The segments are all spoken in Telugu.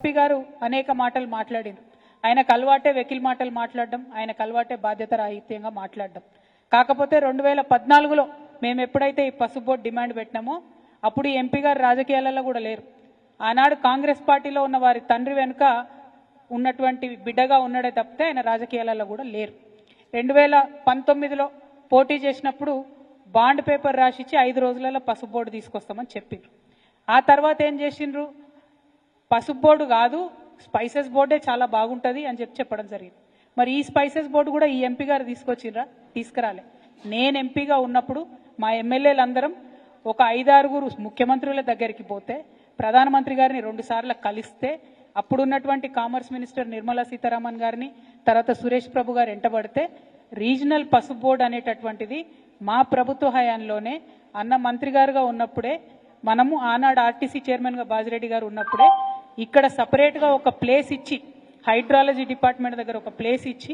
ఎంపీ గారు అనేక మాటలు మాట్లాడారు. ఆయనకు అలవాటే వెకిల్ మాటలు మాట్లాడడం, ఆయనకు అలవాటే బాధ్యత రాహిత్యంగా మాట్లాడడం. కాకపోతే 2014లో మేము ఎప్పుడైతే ఈ పసుపు బోర్డు డిమాండ్ పెట్టినామో అప్పుడు ఈ ఎంపీ గారు రాజకీయాలలో కూడా లేరు. ఆనాడు కాంగ్రెస్ పార్టీలో ఉన్న వారి తండ్రి వెనుక ఉన్నటువంటి బిడ్డగా ఉన్నాడే తప్పితే ఆయన రాజకీయాలలో కూడా లేరు. 2019లో పోటీ చేసినప్పుడు బాండ్ పేపర్ రాసిచ్చి 5 రోజులలో పసుపు బోర్డు తీసుకొస్తామని చెప్పిండ్రు. ఆ తర్వాత ఏం చేసిండ్రు? పసుపు బోర్డు కాదు, స్పైసెస్ బోర్డే చాలా బాగుంటుంది అని చెప్పడం జరిగింది. మరి ఈ స్పైసెస్ బోర్డు కూడా ఈ ఎంపీ గారు తీసుకొచ్చిండ్రా? తీసుకురాలే. నేను ఎంపీగా ఉన్నప్పుడు మా ఎమ్మెల్యేలందరం ఒక 5-6 ముఖ్యమంత్రుల దగ్గరికి పోతే, ప్రధానమంత్రి గారిని 2 సార్లు కలిస్తే, అప్పుడున్నటువంటి కామర్స్ మినిస్టర్ నిర్మలా సీతారామన్ గారిని, తర్వాత సురేష్ ప్రభు గారు ఎంటబడితే రీజనల్ పసుపు బోర్డు అనేటటువంటిది మా ప్రభుత్వ హయాంలోనే అన్న మంత్రి గారుగా ఉన్నప్పుడే, మనము ఆనాడు ఆర్టీసీ చైర్మన్గా బాజిరెడ్డి గారు ఉన్నప్పుడే ఇక్కడ సపరేట్గా ఒక ప్లేస్ ఇచ్చి, హైడ్రాలజీ డిపార్ట్మెంట్ దగ్గర ఒక ప్లేస్ ఇచ్చి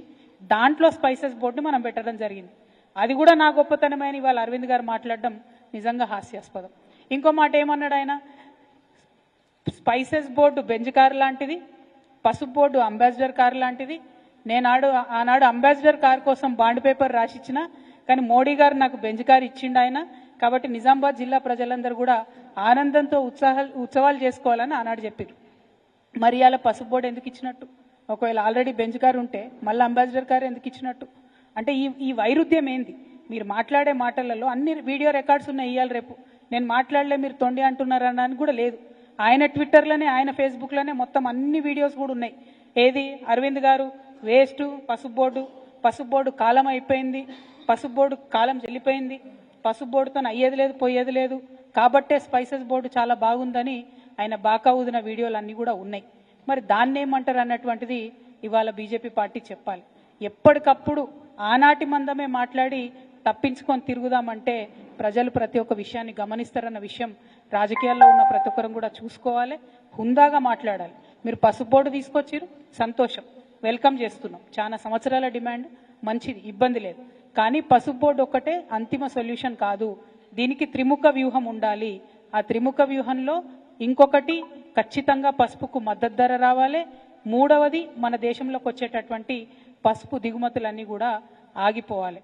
దాంట్లో స్పైసెస్ బోర్డు మనం పెట్టడం జరిగింది. అది కూడా నా గొప్పతనమైన ఇవాళ అరవింద్ గారు మాట్లాడడం నిజంగా హాస్యాస్పదం. ఇంకో మాట ఏమన్నాడు ఆయన? స్పైసెస్ బోర్డు బెంజ్ కార్ లాంటిది, పసుపు బోర్డు అంబాసిడర్ కార్ లాంటిది. ఆనాడు అంబాసిడర్ కార్ కోసం బాండ్ పేపర్ రాసిచ్చిన, కానీ మోడీ గారు నాకు బెంజ్ కార్ ఇచ్చిండు ఆయన. కాబట్టి నిజామాబాద్ జిల్లా ప్రజలందరూ కూడా ఆనందంతో ఉత్సవాలు చేసుకోవాలని ఆనాడు చెప్పారు. మరి అలా పసుపు బోర్డు ఎందుకు ఇచ్చినట్టు? ఒకవేళ ఆల్రెడీ బెంజ్ కార్ ఉంటే మళ్ళీ అంబాసిడర్ కార్ ఎందుకు ఇచ్చినట్టు? అంటే ఈ వైరుధ్యం ఏంది? మీరు మాట్లాడే మాటలలో అన్ని వీడియో రికార్డ్స్ ఉన్నాయి. ఇవాళ రేపు నేను మాట్లాడలే మీరు తొండి అంటున్నారు అనడానికి కూడా లేదు. ఆయన ట్విట్టర్లోనే, ఆయన ఫేస్బుక్లోనే మొత్తం అన్ని వీడియోస్ కూడా ఉన్నాయి. ఏది? అరవింద్ గారు వేస్ట్, పసుపు బోర్డు కాలం అయిపోయింది, పసుపు బోర్డు కాలం చెల్లిపోయింది, పసుపు బోర్డుతో అయ్యేది లేదు పోయేది లేదు, కాబట్టే స్పైసెస్ బోర్డు చాలా బాగుందని ఆయన బాకా ఊదిన వీడియోలు అన్నీ కూడా ఉన్నాయి. మరి దాన్ని ఏమంటారు అన్నటువంటిది ఇవాళ బీజేపీ పార్టీ చెప్పాలి. ఎప్పటికప్పుడు ఆనాటి మందమే మాట్లాడి తప్పించుకొని తిరుగుదామంటే ప్రజలు ప్రతి ఒక్క విషయాన్ని గమనిస్తారన్న విషయం రాజకీయాల్లో ఉన్న ప్రతి ఒక్కరం కూడా చూసుకోవాలి. హుందాగా మాట్లాడాలి. మీరు పసుపు బోర్డు తీసుకొచ్చిరు, సంతోషం, వెల్కమ్ చేస్తున్నాం. చాలా సంవత్సరాల డిమాండ్, మంచిది, ఇబ్బంది లేదు. కానీ పసుపు బోర్డు ఒక్కటే అంతిమ సొల్యూషన్ కాదు. దీనికి త్రిముఖ వ్యూహం ఉండాలి. ఆ త్రిముఖ వ్యూహంలో ఇంకొకటి, ఖచ్చితంగా పసుపుకు మద్దతు ధర రావాలి. మూడవది, మన దేశంలోకి వచ్చేటటువంటి పసుపు దిగుమతులన్నీ కూడా ఆగిపోవాలి.